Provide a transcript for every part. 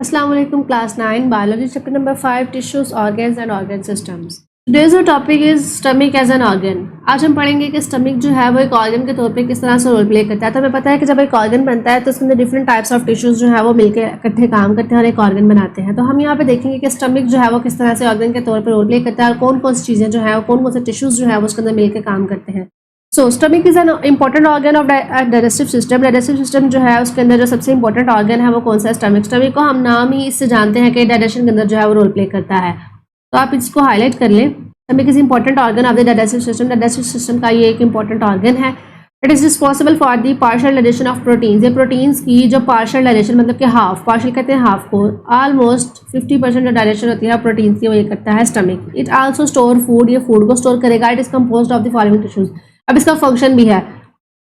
Assalamu alaikum class 9 biology chapter number 5 tissues organs and organ systems. Today's topic is stomach as an organ. आज हम पढ़ेंगे कि stomach जो है वो एक organ के तौर पे किस तरह से रोल प्ले करता है। तो हमें पता है कि जब एक organ बनता है तो उसके अंदर डिफरेंट टाइप्स ऑफ टिश्यूज जो है वो मिलकर इकट्ठे काम करते हैं और एक organ बनाते हैं। तो हम यहाँ पे देखेंगे कि stomach जो है वो किस तरह से organ के तौर पर रोल प्ले करता है और कौन कौन सी चीज़ें जो है कौन कौन से टिश्यूज जो है वो उसके अंदर मिलकर काम करते हैं। So stomach is an important organ of digestive system. Digestive system जो है उसके अंदर जो सबसे इंपॉर्टेंट ऑर्गन है वो कौन सा है? स्टमक। स्टमक को हम नाम ही इससे जानते हैं कि डाइजेशन के अंदर जो है वो रोल प्ले करता है। तो आप इसको हाईलाइट कर लें। Stomach is important organ of the digestive system. Digestive system का ये एक इंपॉर्टेंट ऑर्गन है। It is responsible for the partial digestion of proteins. ये प्रोटीन्स की जो पार्शियल डाइजेशन मतलब कि हाफ, पार्शियल कहते हैं हाफ को, ऑलमोस्ट 50% जो डाइजेशन होती है प्रोटीन्स की वो ये करता है stomach. It also store food, ये फूड को स्टोर करेगा। It is composed of the following tissues. अब इसका फंक्शन भी है।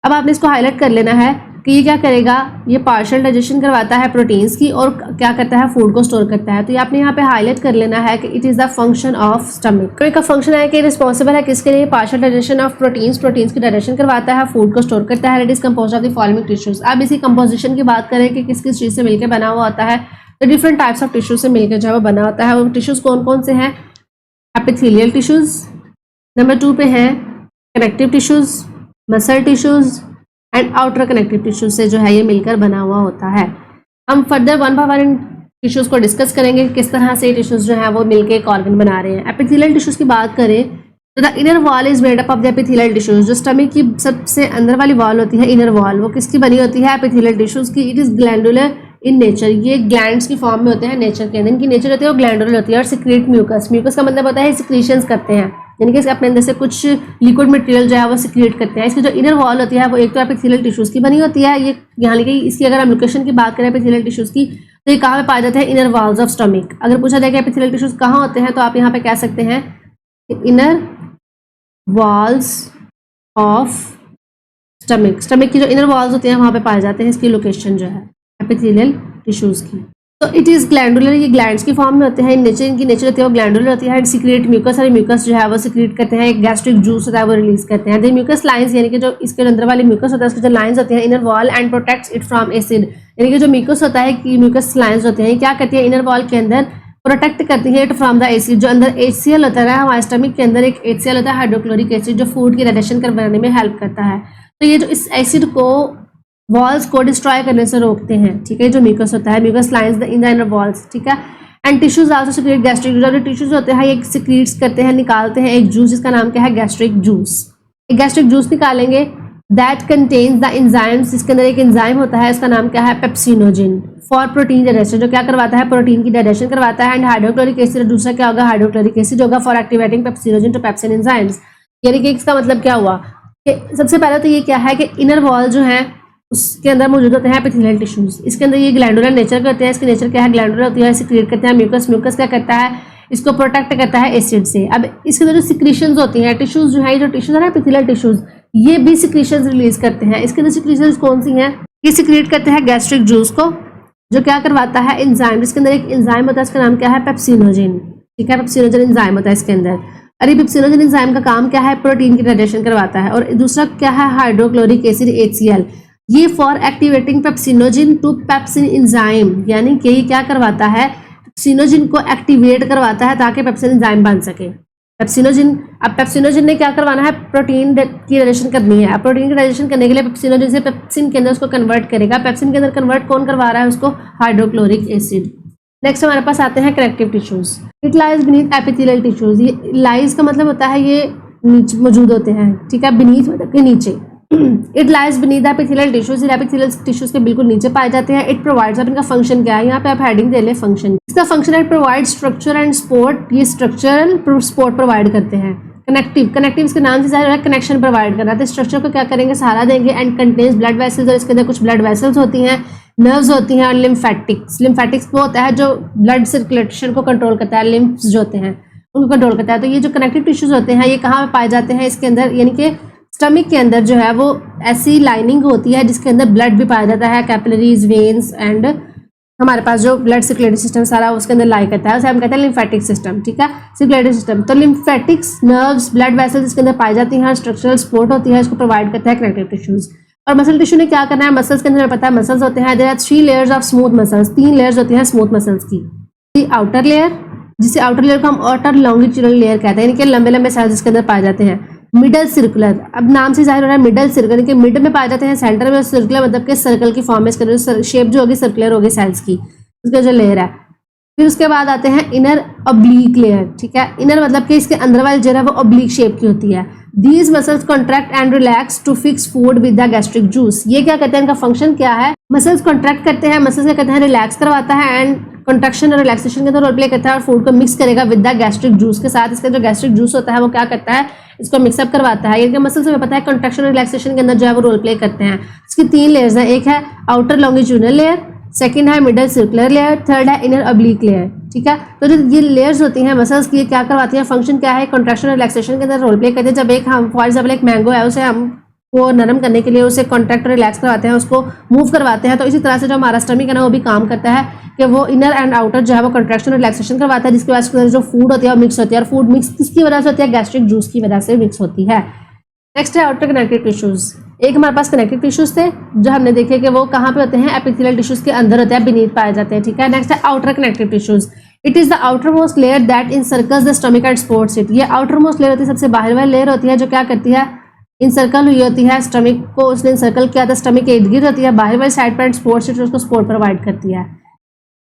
अब आपने इसको हाईलाइट कर लेना है कि ये क्या करेगा, ये पार्शियल डाइजेशन करवाता है प्रोटीन्स की और क्या करता है, फूड को स्टोर करता है। तो ये आपने यहाँ पे हाईलाइट कर लेना है कि it is the function of stomach. तो का फंक्शन है कि रिस्पॉन्सिबल है किसके लिए? Partial digestion of proteins, proteins की डाइजेशन करवाता है, फूड को स्टोर करता है। It is composed of the following tissues. अब इसी कंपोजिशन की बात करें कि किस किस चीज़ से मिलकर बना हुआ होता है, तो डिफरेंट टाइप्स ऑफ टिश्यूज से मिलकर जो है वो बना होता है। वो टिश्यूज कौन कौन से हैं? एपिथेलियल टिश्यूज, नंबर 2 पे हैं connective tissues, muscle tissues and outer connective tissues से जो है ये मिलकर बना हुआ होता है। हम further one by one in tissues को डिस्कस करेंगे किस तरह से टिश्यूज जो है वो मिलकर एक ऑर्गन बना रहे हैं। एपिथेलियल टिश्यूज की बात करें तो the inner wall is made up of the epithelial tissues. जो स्टमक की सबसे अंदर वाली वॉल होती है, इनर वॉल, वो किसकी बनी होती है? एपिथेलियल टिश्यूज की। It is glandular in nature. ये ग्लैंड्स की फॉर्म में होते हैं नेचर के अंदर। इनकी नेचर होती है वो ग्लैंडुलर होती है और सिक्रेट म्यूकस। म्यूकस का मतलब होता है सिक्रीशंस करते हैं, यानी कि अपने अंदर से कुछ लिक्विड मटेरियल जो है वो सिक्रिएट करते हैं। इसकी जो इनर वॉल होती है वो एक तो एपिथेलियल टिश्यूज की बनी होती है। ये यहाँ लिखी, इसकी अगर हम लोकेशन की बात करें एपिथेलियल टिश्यूज की तो ये कहाँ पे पाए जाते हैं? Inner walls of stomach. अगर पूछा जाए कि एपिथेलियल टिश्यूज कहाँ होते हैं तो आप यहाँ पे कह सकते हैं inner walls of stomach. Stomach की जो इनर वॉल्स होती हैं वहाँ पे पाए जाते हैं इसकी लोकेशन जो है एपिथेलियल टिश्यूज की। तो इट इज़ ग्लैंडुलर, ये ग्लैंड्स की फॉर्म में होते हैं। नेचर, इनकी नेचर होती है वो ग्लैंडुलर होती है। सिक्रेट म्यूकस, और म्यूकस जो है वो सिक्रेट करते हैं, एक गैस्ट्रिक जूस होता है वो रिलीज करते हैं। द म्यूकस लाइंस, यानी कि जो इसके अंदर वाली म्यूकस होता है उसकी जो लाइंस होती हैं inner wall and protects it from acid. यानी कि जो म्यूकस होता है कि म्यूकस लाइंस होते हैं क्या करती है इनर वॉल के अंदर प्रोटेक्ट करती है इट फ्रॉम द एसिड। जो अंदर HCl होता है हमारे स्टमक के अंदर, एक HCl होता है हाइड्रोक्लोरिक एसिड, जो फूड की डाइजेशन करवाने में हेल्प करता है। तो ये जो इस एसिड को वॉल्स को डिस्ट्रॉय करने से रोकते हैं, ठीक है। जो म्यूकस होता है, mucus lines in the inner walls, ठीक है। And tissues also secrete gastric juice. जो टिश्यूज होते हैं ये सिक्रीट्स करते हैं, निकालते हैं एक जूस जिसका नाम क्या है? Gastric juice. एक गैस्ट्रिक जूस निकालेंगे दैट कंटेन्स द एंजाइम्स, जिसके अंदर एक एंजाइम होता है, इसका नाम क्या है? पेप्सिनोजिन। फॉर प्रोटीन डाइजेशन, जो क्या करवाता है? प्रोटीन की डाइजेशन करवाता है। एंड हाइड्रोक्लोरिक एसिड, दूसरा क्या होगा? हाइड्रोक्लोरिक एसिड होगा for activating pepsinogen to pepsin enzymes. यानी कि इसका मतलब क्या हुआ कि सबसे पहले तो ये क्या है कि इनर वॉल जो है उसके अंदर मौजूद होते हैं एपिथेलियल टिश्यूज। इसके अंदर ये ग्लैंडुलर नेचर के होते हैं। इसकी नेचर क्या है? ग्लैंडुलर होती है, सिक्रेट करते हैं म्यूकस। म्यूकस क्या करता है? इसको प्रोटेक्ट करता है एसिड से। अब इसके अंदर जो सिक्रीशंस होती हैं, टिश्यूज जो है, ये जो टिश्यूज है ना एपिथेलियल टिश्यूज, ये भी सिक्रीशंस रिलीज करते हैं। इसके अंदर सिक्रीशंस कौन सी हैं? ये सिक्रेट करते हैं गैस्ट्रिक जूस को, जो क्या करवाता है? एंजाइम। इसके अंदर एक एंजाइम होता है, इसका नाम क्या है? पेप्सिनोजिन, ठीक है। पेप्सिनोजिन एंजाइम होता है इसके अंदर। अरे पेप्सिनोजिन एंजाइम का काम क्या है? प्रोटीन की डाइजेशन करवाता है। और दूसरा क्या है? Hydrochloric acid HCl। ये for activating pepsinogen to pepsin enzyme, यानी कि ये क्या करवाता है? पेप्सिनोजिन को एक्टिवेट करवाता है ताकि पेप्सिन एंजाइम बन सके। पेप्सिनोजिन, अब पेप्सिनोजिन ने क्या करवाना है? प्रोटीन की डाइजेशन करनी है। अब प्रोटीन की डाइजेशन करने के लिए पेप्सिनोजिन से पेप्सिन के अंदर उसको कन्वर्ट करेगा। पेप्सिन के अंदर कन्वर्ट कौन करवा रहा है उसको? Hydrochloric acid. नेक्स्ट हमारे पास आते हैं connective tissues. It lies beneath epithelial tissues. ये लाइज का मतलब होता है ये नीचे मौजूद होते हैं, ठीक है। बीनीथ मतलब के नीचे। It lies beneath the epithelial tissues. Epithelial tissues के बिल्कुल नीचे पाए जाते हैं। इट प्रोवाइड्स, अब इनका फंक्शन क्या है? यहाँ पे आप हेडिंग दे ले फंक्शन। इसका फंक्शन है प्रोवाइड स्ट्रक्चर एंड सपोर्ट। ये स्ट्रक्चरल सपोर्ट प्रोवाइड करते हैं। कनेक्टिव, कनेक्टिव इसके नाम से जाहिर है कनेक्शन प्रोवाइड करना है। तो स्ट्रक्चर को क्या करेंगे? सहारा देंगे। एंड कंटेन्स ब्लड वेसल्स, और इसके अंदर कुछ ब्लड वेसल्स होती हैं, नर्व्स होती हैं और लिम्फेटिक्स। लिम्फेटिक्स वो होता है जो ब्लड सर्कुलेशन को कंट्रोल करता है, लिम्फ्स जो होते हैं उनको कंट्रोल करता है। तो ये जो कनेक्टिव टिश्यूज होते हैं ये कहाँ पे पाए जाते हैं? इसके अंदर, यानी कि स्टमक के अंदर जो है वो ऐसी लाइनिंग होती है जिसके अंदर ब्लड भी पाया जाता है, कैपिलरीज, वेन्स एंड हमारे पास जो ब्लड सर्कुलेटरी सिस्टम सारा उसके अंदर लाई करता है, उसे हम कहते हैं लिम्फेटिक सिस्टम, ठीक है, सर्कुलेटरी सिस्टम। तो लिम्फेटिक्स, नर्व्स, ब्लड वेसल्स इसके अंदर पाई जाती हैं, स्ट्रक्चरल सपोर्ट होती है, इसको प्रोवाइड करता है कनेक्टिव टिश्यूज। और मसल टिश्यू ने क्या करना है, मसल्स के अंदर हमें पता है मसल्स होते हैं, there are 3 layers of smooth muscles, 3 layers होती हैं स्मूथ मसल्स की। आउटर लेयर, जिसे आउटर लेयर को हम आउटर लॉन्गिट्यूडनल लेयर कहते हैं, इनके लंबे लंबे सेल्स इसके अंदर पाए जाते हैं। मिडल सर्कुलर, अब नाम से जाहिर हो रहा है मिडल सर्कुलर, इनके मिड में पाए जाते हैं, सेंटर में सर्कुलर मतलब के सर्कल की फॉर्म में शेप जो होगी सर्कुलर होगी सेल्स की, उसका जो लेयर है। फिर उसके बाद आते हैं इनर ऑब्लिक लेयर, ठीक है, इनर मतलब कि इसके अंदर वाली जो है वो ऑब्लिक शेप की होती है। These muscles contract and relax to fix food with the gastric juice। ये क्या करते हैं, इनका फंक्शन क्या है, मसल्स कॉन्ट्रैक्ट करते हैं, मसल्स क्या करते हैं, रिलैक्स करवाता है एंड कॉन्ट्रैक्शन और रिलैक्सेशन के अंदर रोल प्ले करता है और फूड को मिक्स करेगा विद द गैस्ट्रिक जूस के साथ। इसका जो गैस्ट्रिक जूस होता है वो क्या करता है, इसको मिक्सअप करवाता है। इनके मसल्स हमें पता है कॉन्ट्रैक्शन और रिलैक्सेशन के अंदर जो है वो रोल प्ले करते हैं। इसकी 3 लेयर्स हैं, एक है आउटर लॉन्गिट्यूडनल लेयर, सेकंड है मिडल सर्कुलर लेयर, थर्ड है इनर ऑब्लिक लेयर, ठीक है। तो जो ये लेयर्स होती हैं मसल्स की, क्या करवाती हैं, फंक्शन क्या है, कॉन्ट्रैक्शन और रिलैक्सेशन के अंदर रोल प्ले करते हैं। जब एक हम फॉर एग्जाम्पल एक मैंगो है, उसे हम को नरम करने के लिए उसे कॉन्ट्रैक्ट और रिलैक्स करवाते हैं, उसको मूव करवाते हैं, तो इसी तरह से जो हमारा स्टमक है ना वो भी काम करता है कि वो इनर एंड आउटर जो है वो कॉन्ट्रैक्शन और रिलैक्सेशन करवाता है, जिसकी वजह से जो फूड होती है वो मिक्स होती है। और फूड मिक्स किसकी वजह से होती है, गैस्ट्रिक जूस की वजह से मिक्स होती है। नेक्स्ट है आउटर कनेक्टिव टिश्यूज। एक हमारे पास कनेक्टिव टिश्यूज थे जो हमने देखे कि वो कहाँ पे होते हैं, एपिथेलियल टिश्यूज के अंदर होते हैं, बीनीथ पाए जाते हैं, ठीक है। नेक्स्ट है outer connective tissues. It is the outermost layer that encircles the stomach and supports it. ये आउटर मोस्ट लेयर होती है, सबसे बाहर वाली लेयर होती है जो क्या करती है, इनसर्कल हुई होती है, स्टमक को उसने इनसर्कल किया था, स्टमक के इर्द गिर्द होती है, बाहर वाली साइड पर सपोर्ट्स इट, उसको सपोर्ट प्रोवाइड करती है।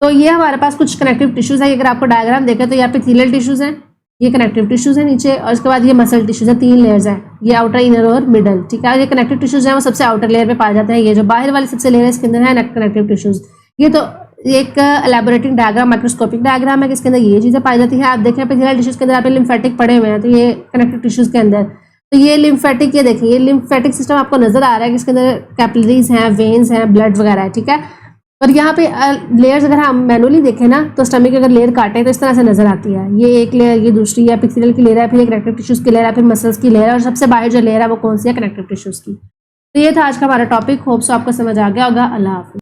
तो ये हमारे पास कुछ कनेक्टिव टिश्यूज है। अगर आपको डायग्राम देखें तो यहाँ पे एपिथेलियल टिश्यूज हैं, ये कनेक्टिव टिश्यूज है नीचे, और इसके बाद ये मसल टिश्यूज है, 3 लेयर्स हैं, ये आउटर इनर और मिडल, ठीक है। ये कनेक्टिव टिश्यूज हैं वो सबसे आउटर लेयर पे पाए जाते हैं। ये जो बाहर वाली सबसे लेयर है इसके अंदर है कनेक्टिव टिश्यूज। ये तो एक एलैबोरेटिंग डायग्राम, माइक्रोस्कोपिक डायग्राम है, इसके अंदर ये चीजें पाई जाती हैं। आप देखें एपिथेलियल टिश्यूज के अंदर आप लिम्फेटिक पड़े हुए हैं, तो ये कनेक्टिव टिश्यूज के अंदर, तो ये लिम्फेटिक, ये देखिए ये लिम्फेटिक सिस्टम आपको नजर आ रहा है कि इसके अंदर कैपिलरीज हैं, वेन्स हैं, ब्लड वगैरह है, ठीक है। और यहाँ पे लेयर्स अगर हम मैनुअली देखें ना तो स्टमक की अगर लेयर काटें तो इस तरह से नजर आती है। ये एक लेयर, ये दूसरी है एपिथेलियल की लेयर है, फिर एक कनेक्टिव टिश्यूज की लेयर है, फिर मसल्स की लेयर है, और सबसे बाहर जो लेयर है वो कौन सी है, कनेक्टिव टिश्यूज की। तो ये था आज का हमारा टॉपिक। होप सो आपको समझ आ गया होगा। अल्लाह हाफिज़।